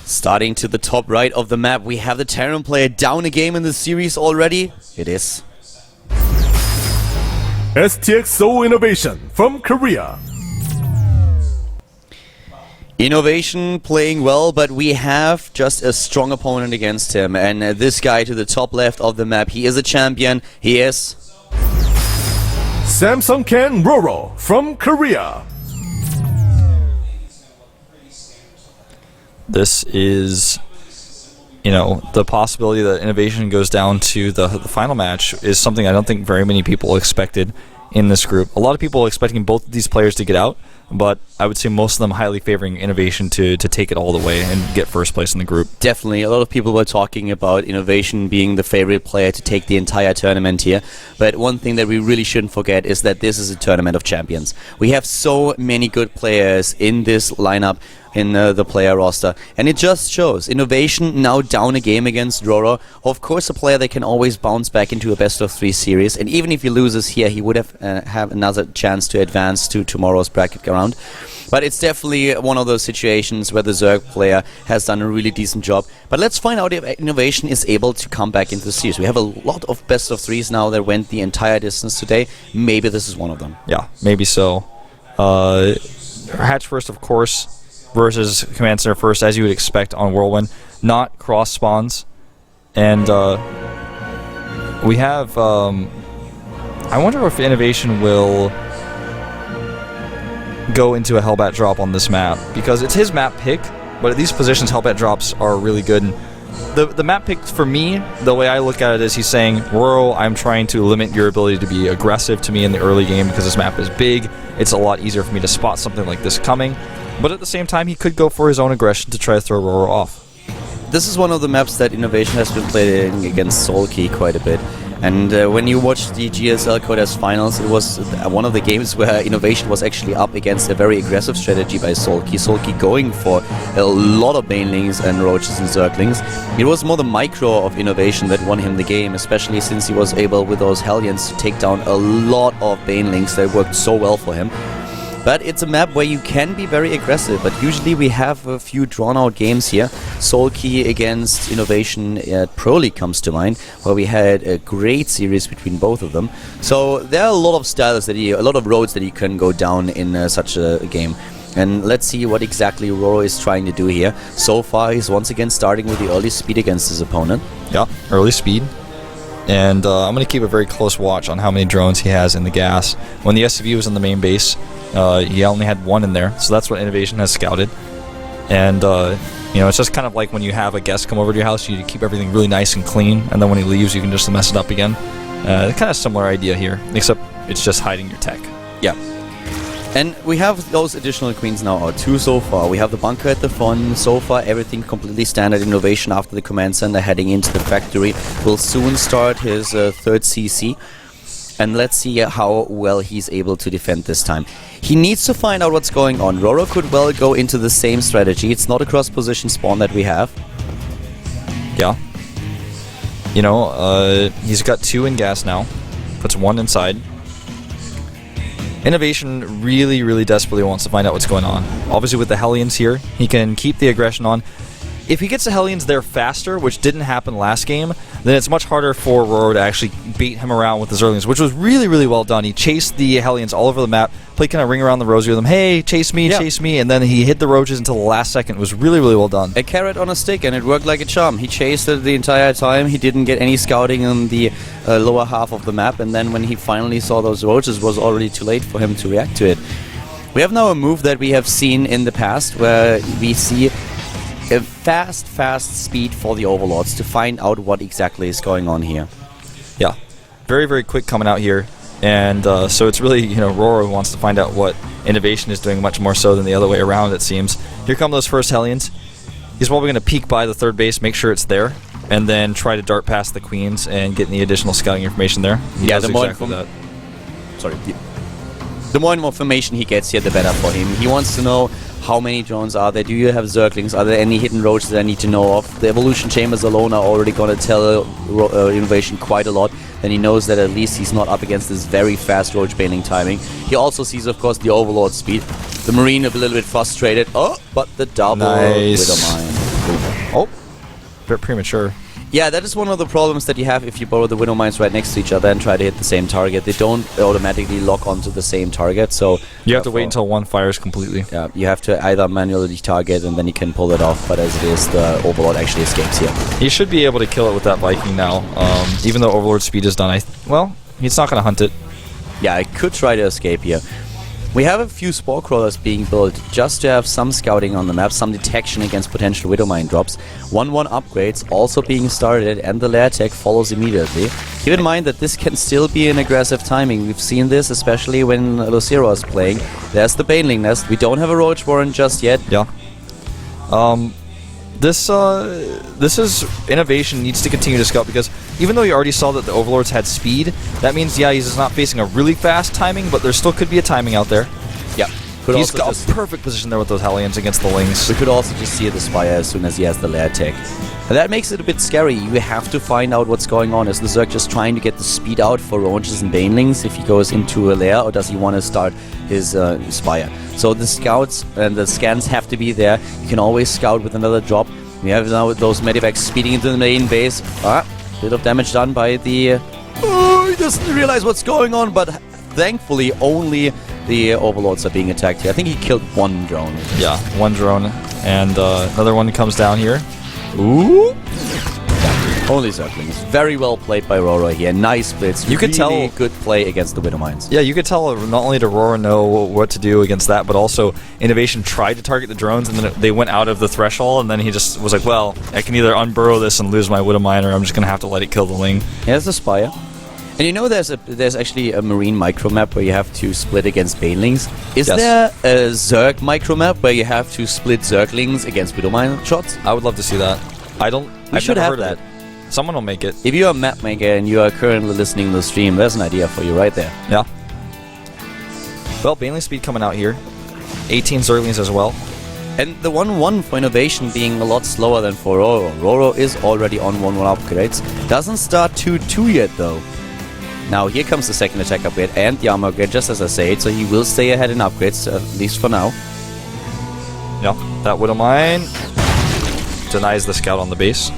Starting to the top right of the map, we have the Terran player down a game in the series already. It is STX Innovation from Korea. Innovation playing well, but we have just a strong opponent against him. And this guy to the top left of the map, he is a champion. He is Samsung Ken RorO from Korea. This is, the possibility that Innovation goes down to the final match is something I don't think very many people expected in this group. A lot of people are expecting both of these players to get out, but I would say most of them highly favoring Innovation to take it all the way and get first place in the group. Definitely. A lot of people were talking about Innovation being the favorite player to take the entire tournament here. But one thing that we really shouldn't forget is that this is a tournament of champions. We have so many good players in this lineup, in the player roster, and it just shows. Innovation now down a game against RorO. Of course, a player that can always bounce back into a best-of-3 series, and even if he loses here, he would have another chance to advance to tomorrow's bracket round. But it's definitely one of those situations where the Zerg player has done a really decent job. But let's find out if Innovation is able to come back into the series. We have a lot of best-of-3s now that went the entire distance today. Maybe this is one of them. Yeah, maybe so. Hatch first, of course, versus Command Center first, as you would expect on Whirlwind. Not cross spawns. And we have... I wonder if Innovation will go into a Hellbat drop on this map, because it's his map pick, but at these positions Hellbat drops are really good. And the map pick, for me, the way I look at it is he's saying, RorO, I'm trying to limit your ability to be aggressive to me in the early game because this map is big. It's a lot easier for me to spot something like this coming. But at the same time, he could go for his own aggression to try to throw RorO off. This is one of the maps that Innovation has been playing against Soulkey quite a bit. And when you watch the GSL Codex finals, it was one of the games where Innovation was actually up against a very aggressive strategy by Soulkey. Soulkey going for a lot of banelings and roaches and zerglings. It was more the micro of Innovation that won him the game, especially since he was able with those Hellions to take down a lot of banelings that worked so well for him. But it's a map where you can be very aggressive, but usually we have a few drawn-out games here. Soulkey against Innovation at Pro League comes to mind, where we had a great series between both of them. So there are a lot of styles, a lot of roads that you can go down in such a game. And let's see what exactly RorO is trying to do here. So far, he's once again starting with the early speed against his opponent. Yeah, early speed. And I'm going to keep a very close watch on how many drones he has in the gas. When the SCV was in the main base, he only had one in there, so that's what Innovation has scouted. And it's just kind of like when you have a guest come over to your house, you keep everything really nice and clean, and then when he leaves, you can just mess it up again. Kind of similar idea here, except it's just hiding your tech. Yeah. And we have those additional queens now, or two so far. We have the bunker at the front. So far, everything completely standard. Innovation after the command center heading into the factory will soon start his third CC. And let's see how well he's able to defend this time. He needs to find out what's going on. RorO could well go into the same strategy. It's not a cross-position spawn that we have. Yeah. He's got two in gas now. Puts one inside. Innovation really, really desperately wants to find out what's going on. Obviously with the Hellions here, he can keep the aggression on. If he gets the Hellions there faster, which didn't happen last game, then it's much harder for RorO to actually beat him around with the Zerglings, which was really, really well done. He chased the Hellions all over the map, played kind of ring around the rosy with them, hey, chase me, and then he hit the roaches until the last second. It was really, really well done. A carrot on a stick, and it worked like a charm. He chased it the entire time. He didn't get any scouting in the lower half of the map, and then when he finally saw those roaches, it was already too late for him to react to it. We have now a move that we have seen in the past, where we see a fast speed for the Overlords to find out what exactly is going on here. Yeah, very, very quick coming out here. And so it's really, RorO wants to find out what Innovation is doing much more so than the other way around, it seems. Here come those first Hellions. He's probably going to peek by the third base, make sure it's there, and then try to dart past the Queens and get the additional scouting information there. He does exactly that. The more information he gets here, the better for him. He wants to know how many drones are there, do you have Zerglings, are there any hidden roaches that I need to know of. The evolution chambers alone are already going to tell Innovation quite a lot. Then he knows that at least he's not up against this very fast roach bailing timing. He also sees, of course, the Overlord speed. The Marine a little bit frustrated. Oh, but the double with a mine. Oh, bit premature. Yeah, that is one of the problems that you have if you borrow the Widow Mines right next to each other and try to hit the same target. They don't automatically lock onto the same target, so... You have to wait until one fires completely. Yeah, you have to either manually target and then you can pull it off, but as it is, the Overlord actually escapes here. He should be able to kill it with that Viking now. Even though Overlord speed is done, well, he's not going to hunt it. Yeah, I could try to escape here. We have a few Spore Crawlers being built just to have some scouting on the map, some detection against potential Widow Mine drops. 1-1 upgrades also being started, and the lair tech follows immediately. Keep in mind that this can still be an aggressive timing. We've seen this, especially when Lucero is playing. There's the Baneling Nest. We don't have a Roach Warren just yet. Yeah. This is innovation needs to continue to scout, because even though you already saw that the Overlords had speed, that means, yeah, he's not facing a really fast timing, but there still could be a timing out there. Yeah. He's got a perfect position there with those Hellions against the Lings. We could also just see the Spire as soon as he has the lair tech. And that makes it a bit scary. You have to find out what's going on. Is the Zerg just trying to get the speed out for Roaches and Banelings if he goes into a lair, or does he want to start his Spire? So the scouts and the scans have to be there. You can always scout with another drop. We have now those Medivacs speeding into the main base. Bit of damage done by the... he doesn't realize what's going on, but thankfully only the Overlords are being attacked here. I think he killed one drone. Yeah, one drone. And another one comes down here. Ooh! Only Zerglings. Very well played by RorO here. Nice blitz. You could tell good play against the Widow Mines. Yeah, you could tell not only did RorO know what to do against that, but also Innovation tried to target the drones, and then they went out of the threshold, and then he just was like, well, I can either unburrow this and lose my Widow Mine, or I'm just going to have to let it kill the Ling. Here's the Spire. And you know there's actually a Marine micromap where you have to split against Banelings. Is there a Zerg micromap where you have to split Zerglings against Widow Mine shots? I would love to see that. We should have that. Someone will make it. If you're a map maker and you are currently listening to the stream, there's an idea for you right there. Yeah. Well, Baneling speed coming out here. 18 Zerglings as well. And the 1-1 for Innovation being a lot slower than for RorO. RorO is already on 1-1 upgrades. Doesn't start 2-2 yet though. Now here comes the second attack upgrade and the armor upgrade, just as I said, so he will stay ahead in upgrades, at least for now. Yeah, that Widow Mine denies the scout on the base.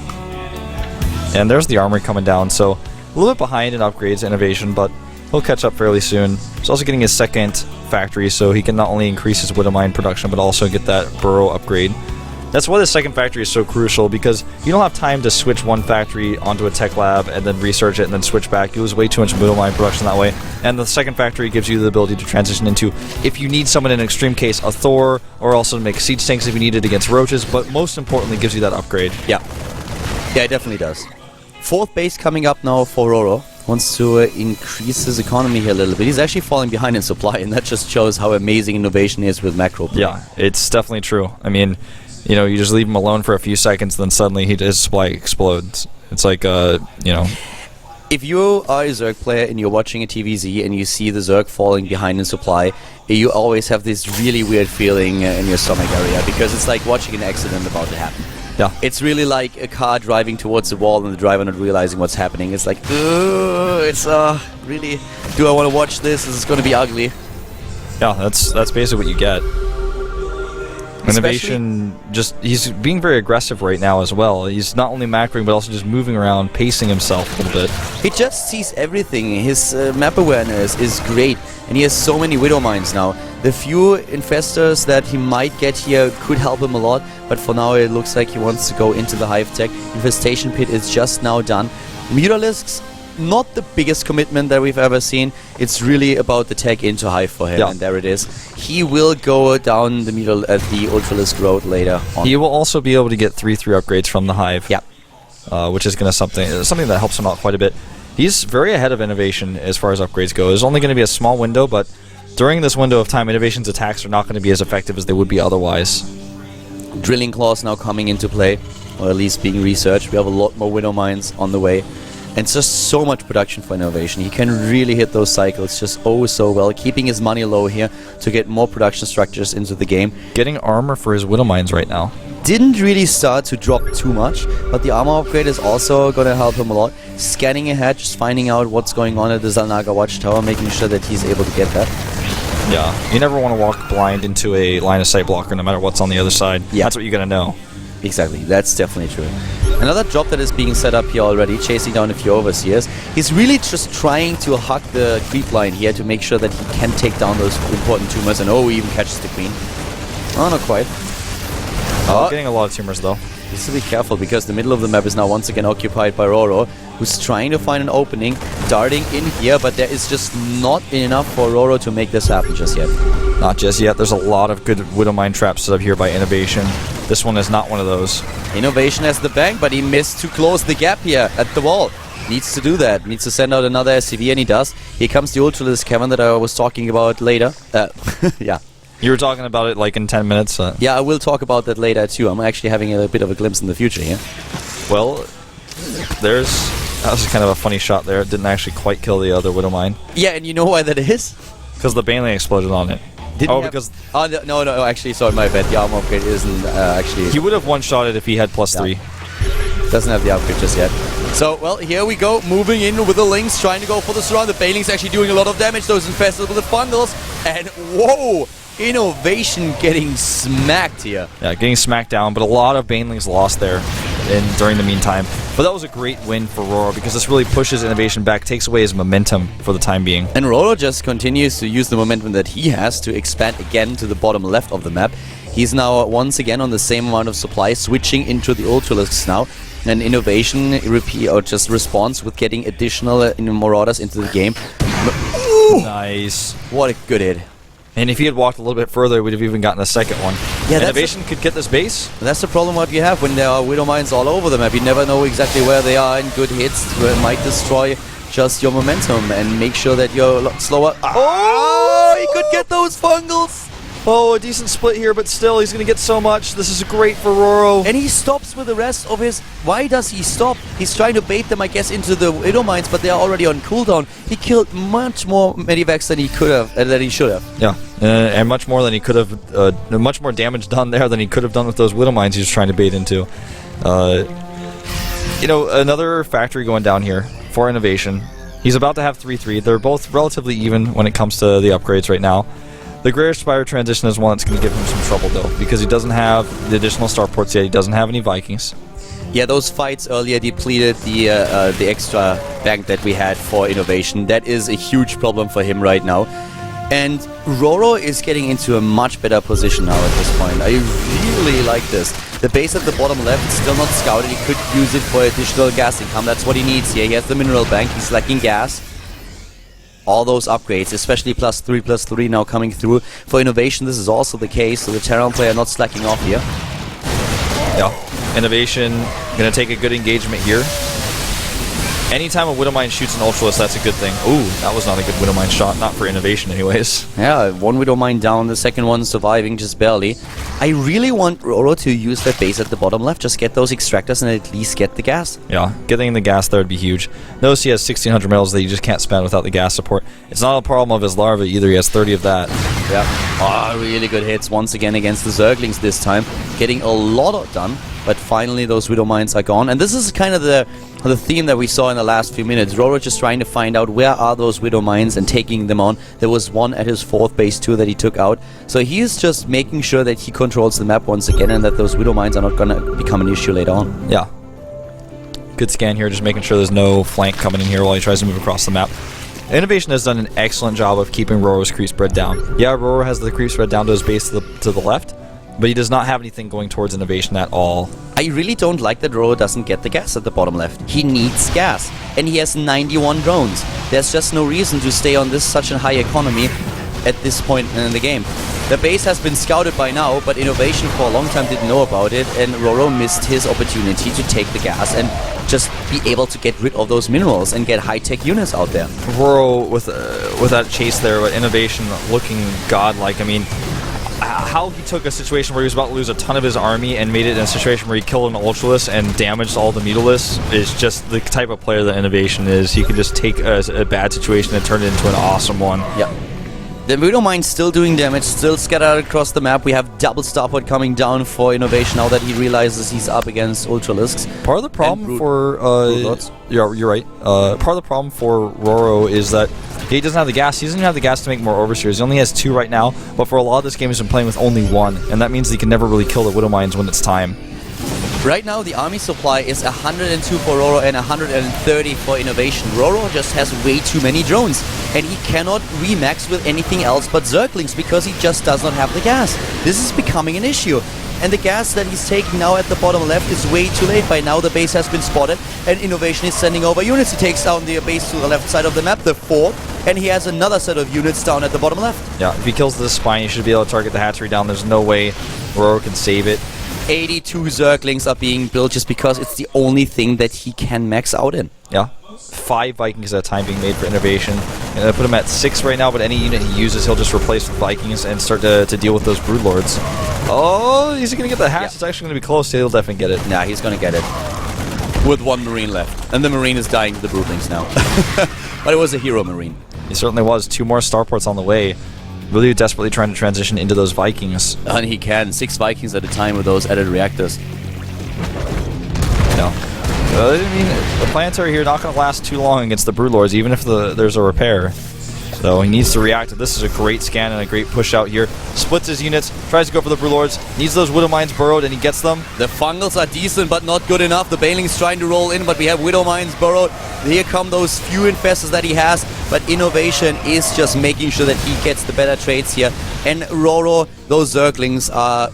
And there's the armory coming down, so a little bit behind in upgrades, Innovation, but he'll catch up fairly soon. He's also getting his second factory, so he can not only increase his Widow Mine production, but also get that burrow upgrade. That's why the second factory is so crucial, because you don't have time to switch one factory onto a tech lab and then research it and then switch back. You lose way too much Widow Mine production that way. And the second factory gives you the ability to transition into, if you need someone in an extreme case, a Thor, or also to make siege tanks if you need it against roaches, but most importantly gives you that upgrade. Yeah. Yeah, it definitely does. Fourth base coming up now for RorO. Wants to increase his economy here a little bit. He's actually falling behind in supply, and that just shows how amazing Innovation is with macro play. Yeah, it's definitely true. I mean, you know, you just leave him alone for a few seconds, then suddenly his supply explodes. It's like, you know... If you are a Zerg player and you're watching a TVZ and you see the Zerg falling behind in supply, you always have this really weird feeling in your stomach area, because it's like watching an accident about to happen. Yeah. It's really like a car driving towards the wall and the driver not realizing what's happening. It's like, it's really, do I want to watch this? This is going to be ugly. Yeah, that's basically what you get. Innovation, he's being very aggressive right now as well. He's not only macroing, but also just moving around, pacing himself a little bit. He just sees everything. His map awareness is great, and he has so many Widow Mines now. The few infestors that he might get here could help him a lot, but for now it looks like he wants to go into the Hive Tech. Infestation Pit is just now done. Mutalisks, not the biggest commitment that we've ever seen. It's really about the tech into Hive for him, and there it is. He will go down the the Ultralisk Road later on. He will also be able to get 3/3 upgrades from the Hive. Yeah. Which is going to something that helps him out quite a bit. He's very ahead of Innovation as far as upgrades go. There's only going to be a small window, but during this window of time, Innovation's attacks are not going to be as effective as they would be otherwise. Drilling Claws now coming into play, or at least being researched. We have a lot more Widow Mines on the way. And it's just so much production for Innovation. He can really hit those cycles just so well, keeping his money low here to get more production structures into the game. Getting armor for his Widow Mines right now. Didn't really start to drop too much, but the armor upgrade is also going to help him a lot. Scanning ahead, just finding out what's going on at the Zalnaga Watchtower, making sure that he's able to get that. Yeah, you never want to walk blind into a line of sight blocker no matter what's on the other side. Yeah. That's what you're going to know. Exactly, that's definitely true. Another job that is being set up here already, chasing down a few overseers. He's really just trying to hug the creep line here to make sure that he can take down those important tumors, and he even catches the queen. Oh, not quite. Getting a lot of tumors though. Needs to be careful because the middle of the map is now once again occupied by RorO, who's trying to find an opening, darting in here, but there is just not enough for RorO to make this happen just yet. Not just yet. There's a lot of good Widowmine traps set up here by Innovation. This one is not one of those. Innovation has the bank, but he missed to close the gap here at the wall. Needs to do that. Needs to send out another SCV, and he does. Here comes the Ultralisk Cavern that I was talking about later. Yeah. You were talking about it like in 10 minutes. Yeah, I will talk about that later too. I'm actually having a bit of a glimpse in the future here. Well, that was kind of a funny shot there. It didn't actually quite kill the other Widowmine. Yeah, and you know why that is? Because the Baneling exploded on it. Because... Oh, no, actually, sorry, my bad. The armor upgrade isn't actually... He would have one-shot it if he had +3. Doesn't have the upgrade just yet. So, well, here we go, moving in with the Lynx, trying to go for the surround. The Baneling's actually doing a lot of damage. Those infested with the bundles. And, whoa! Innovation getting smacked here. Yeah, getting smacked down, but a lot of Banelings lost there during the meantime. But that was a great win for RorO because this really pushes Innovation back, takes away his momentum for the time being. And RorO just continues to use the momentum that he has to expand again to the bottom left of the map. He's now once again on the same amount of supply, switching into the Ultralisks now. And Innovation just responds with getting additional Marauders into the game. Ooh, nice. What a good hit. And if he had walked a little bit further, we'd have even gotten a second one. Yeah, Innovation could get this base. That's the problem what you have when there are Widow Mines all over the map. You never know exactly where they are, and good hits might destroy just your momentum and make sure that you're a lot slower. Oh, he could get those fungals! Oh, a decent split here, but still, he's going to get so much. This is great for RorO. And he stops with the rest of his... Why does he stop? He's trying to bait them, I guess, into the Widow Mines, but they are already on cooldown. He killed much more Medivacs than he could have, than he should have. Yeah, and much more than he could have... much more damage done there than he could have done with those Widow Mines he was trying to bait into. You know, another factory going down here for Innovation. He's about to have 3-3. They're both relatively even when it comes to the upgrades right now. The Greyish Spire transition is one that's going to give him some trouble, though, because he doesn't have the additional starports yet. He doesn't have any Vikings. Yeah, those fights earlier depleted the extra bank that we had for Innovation. That is a huge problem for him right now. And RorO is getting into a much better position now at this point. I really like this. The base at the bottom left is still not scouted. He could use it for additional gas income. That's what he needs here. He has the mineral bank. He's lacking gas. All those upgrades, especially +3/+3 now coming through. For Innovation, this is also the case, so the Terran player not slacking off here. Yeah. Innovation going to take a good engagement here. Anytime a Widowmine shoots an Ultralist, that's a good thing. Ooh, that was not a good Widowmine shot. Not for Innovation anyways. Yeah, one Widowmine down, the second one surviving just barely. I really want RorO to use that base at the bottom left. Just get those extractors and at least get the gas. Yeah, getting the gas there would be huge. Notice he has 1,600 metals that you just can't spend without the gas support. It's not a problem of his larva either. He has 30 of that. Yeah. Oh, really good hits once again against the Zerglings this time. Getting a lot done. But finally, those Widow Mines are gone. And this is kind of the theme that we saw in the last few minutes. RorO just trying to find out where are those Widow Mines and taking them on. There was one at his 4th base too that he took out. So he is just making sure that he controls the map once again and that those Widow Mines are not going to become an issue later on. Yeah. Good scan here, just making sure there's no flank coming in here while he tries to move across the map. Innovation has done an excellent job of keeping RorO's creep spread down. Yeah, RorO has the creep spread down to his base to the left, but he does not have anything going towards Innovation at all. I really don't like that RorO doesn't get the gas at the bottom left. He needs gas, and he has 91 drones. There's just no reason to stay on such a high economy at this point in the game. The base has been scouted by now, but Innovation for a long time didn't know about it, and RorO missed his opportunity to take the gas and just be able to get rid of those minerals and get high-tech units out there. RorO with that chase there, but Innovation looking godlike. I mean, how he took a situation where he was about to lose a ton of his army and made it in a situation where he killed an Ultralist and damaged all the Mutalisks is just the type of player that Innovation is. He can just take a bad situation and turn it into an awesome one. Yeah. The Widow Mine still doing damage, still scattered across the map. We have double starport coming down for Innovation now that he realizes he's up against Ultralisks. Part of the problem for yeah, you're right. Part of the problem for RorO is that he doesn't have the gas. He doesn't even have the gas to make more overseers. He only has 2 right now, but for a lot of this game he's been playing with only 1, and that means he can never really kill the Widow Mines when it's time. Right now, the army supply is 102 for RorO and 130 for Innovation. RorO just has way too many drones, and he cannot remax with anything else but Zerglings because he just does not have the gas. This is becoming an issue. And the gas that he's taking now at the bottom left is way too late. By now the base has been spotted and Innovation is sending over units. He takes down the base to the left side of the map, the 4th, and he has another set of units down at the bottom left. Yeah, if he kills this spine, he should be able to target the hatchery down. There's no way RorO can save it. 82 Zerglings are being built just because it's the only thing that he can max out in. Yeah. 5 Vikings at a time being made for Innovation. And I put him at 6 right now, but any unit he uses, he'll just replace with Vikings and start to deal with those Broodlords. Oh, is he going to get the hatch? Yeah. It's actually going to be close. He'll definitely get it. Nah, he's going to get it. With 1 Marine left. And the Marine is dying to the Broodlings now. But it was a hero Marine. He certainly was. 2 more starports on the way. Really desperately trying to transition into those Vikings. And he can. 6 Vikings at a time with those added reactors. No. I mean, the planetary here not going to last too long against the Broodlords, even if there's a repair. So he needs to react. This is a great scan and a great push out here. Splits his units, tries to go for the Broodlords, needs those Widow Mines burrowed, and he gets them. The Fungals are decent, but not good enough. The Baneling's trying to roll in, but we have Widow Mines burrowed. Here come those few infestors that he has, but Innovation is just making sure that he gets the better trades here. And RorO, those Zerglings are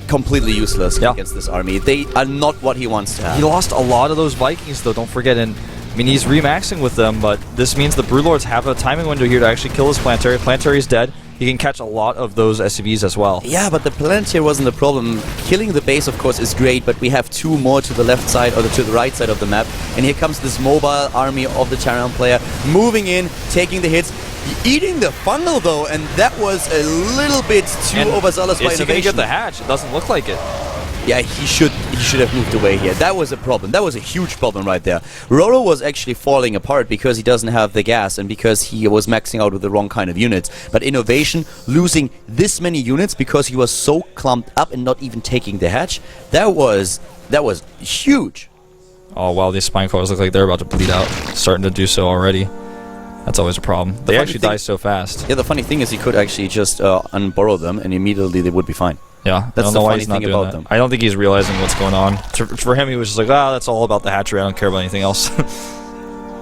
completely useless against this army. They are not what he wants to have. He lost a lot of those Vikings, though, don't forget. And I mean, he's remaxing with them, but this means the Broodlords have a timing window here to actually kill his Planetary. Planetary is dead. He can catch a lot of those SCVs as well. Yeah, but the Planetary wasn't the problem. Killing the base, of course, is great, but we have 2 more to the left side or to the right side of the map. And here comes this mobile army of the Terran player, moving in, taking the hits, eating the Fungal, though, and that was a little bit too overzealous by Innovation. Is he going to get the hatch? It doesn't look like it. Yeah, he should have moved away here. That was a problem. That was a huge problem right there. RorO was actually falling apart because he doesn't have the gas and because he was maxing out with the wrong kind of units. But Innovation losing this many units because he was so clumped up and not even taking the hatch, that was huge. Oh wow, these spine cores look like they're about to bleed out. Starting to do so already. That's always a problem. They actually die so fast. Yeah, the funny thing is he could actually just unburrow them and immediately they would be fine. Yeah, that's the funny thing about them. I don't think he's realizing what's going on. For him, he was just like, that's all about the hatchery. I don't care about anything else.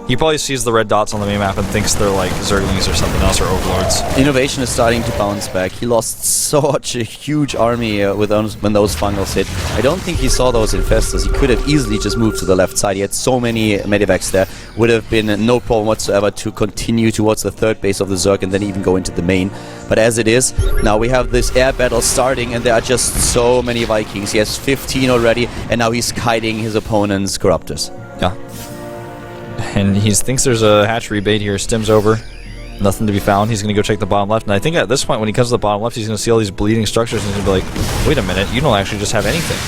He probably sees the red dots on the minimap and thinks they're like Zerglings or something else or Overlords. Innovation is starting to bounce back. He lost such a huge army when those Fungals hit. I don't think he saw those infestors. He could have easily just moved to the left side. He had so many medivacs there. Would have been no problem whatsoever to continue towards the 3rd base of the Zerg and then even go into the main. But as it is, now we have this air battle starting and there are just so many Vikings. He has 15 already and now he's kiting his opponent's Corruptors. Yeah. And he thinks there's a hatchery bait here. Stims over. Nothing to be found. He's going to go check the bottom left. And I think at this point, when he comes to the bottom left, he's going to see all these bleeding structures and he's going to be like, wait a minute, you don't actually just have anything.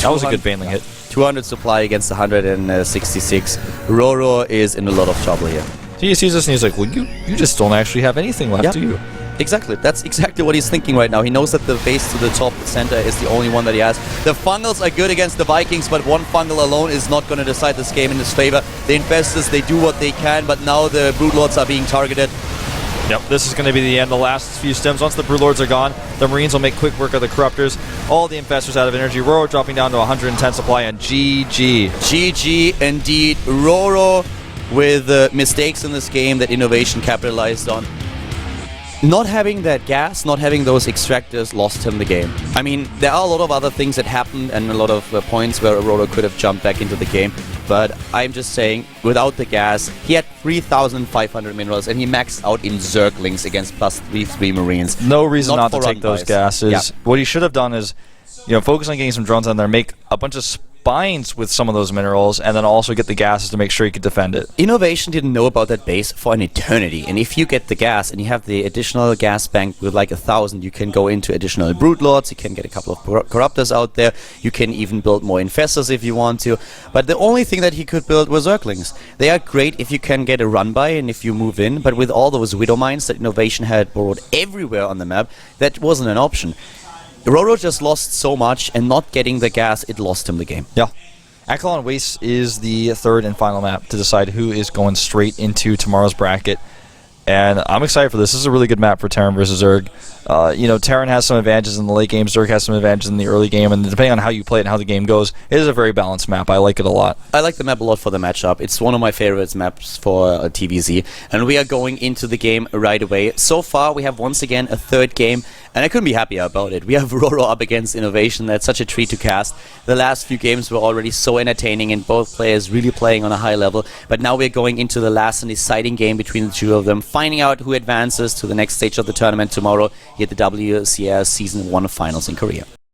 That was a good Baneling hit. 200 supply against 166. RorO is in a lot of trouble here. He sees this and he's like, well, you just don't actually have anything left, do you? Exactly. That's exactly what he's thinking right now. He knows that the base to the top center is the only one that he has. The Fungals are good against the Vikings, but one Fungal alone is not going to decide this game in his favor. The Infestors, they do what they can, but now the Broodlords are being targeted. Yep, this is going to be the end. The last few stems. Once the Broodlords are gone, the Marines will make quick work of the Corruptors. All the Infestors out of energy. RorO dropping down to 110 supply, and GG. GG indeed. RorO with mistakes in this game that Innovation capitalized on. Not having that gas, not having those extractors lost him the game. I mean, there are a lot of other things that happened and a lot of points where RorO could have jumped back into the game. But I'm just saying, without the gas, he had 3,500 minerals and he maxed out in Zerglings against +3 Marines. No reason not to take those gases. Yeah. What he should have done is, focus on getting some drones on there, make a bunch of spines with some of those minerals, and then also get the gases to make sure you could defend it. Innovation didn't know about that base for an eternity, and if you get the gas and you have the additional gas bank with like 1,000, you can go into additional Broodlords, you can get a couple of Corruptors out there, you can even build more Infestors if you want to, but the only thing that he could build were Zerglings. They are great if you can get a run by and if you move in, but with all those Widow Mines that Innovation had borrowed everywhere on the map, that wasn't an option. RorO just lost so much, and not getting the gas, it lost him the game. Yeah. Akalon Waste is the 3rd and final map to decide who is going straight into tomorrow's bracket. And I'm excited for this. This is a really good map for Terran versus Zerg. Terran has some advantages in the late game, Zerg has some advantages in the early game, and depending on how you play it and how the game goes, it is a very balanced map. I like it a lot. I like the map a lot for the matchup. It's one of my favorite maps for TVZ. And we are going into the game right away. So far, we have once again a third game, and I couldn't be happier about it. We have RorO up against Innovation. That's such a treat to cast. The last few games were already so entertaining, and both players really playing on a high level. But now we're going into the last and deciding game between the two of them, finding out who advances to the next stage of the tournament tomorrow here at the WCS Season 1 Finals in Korea.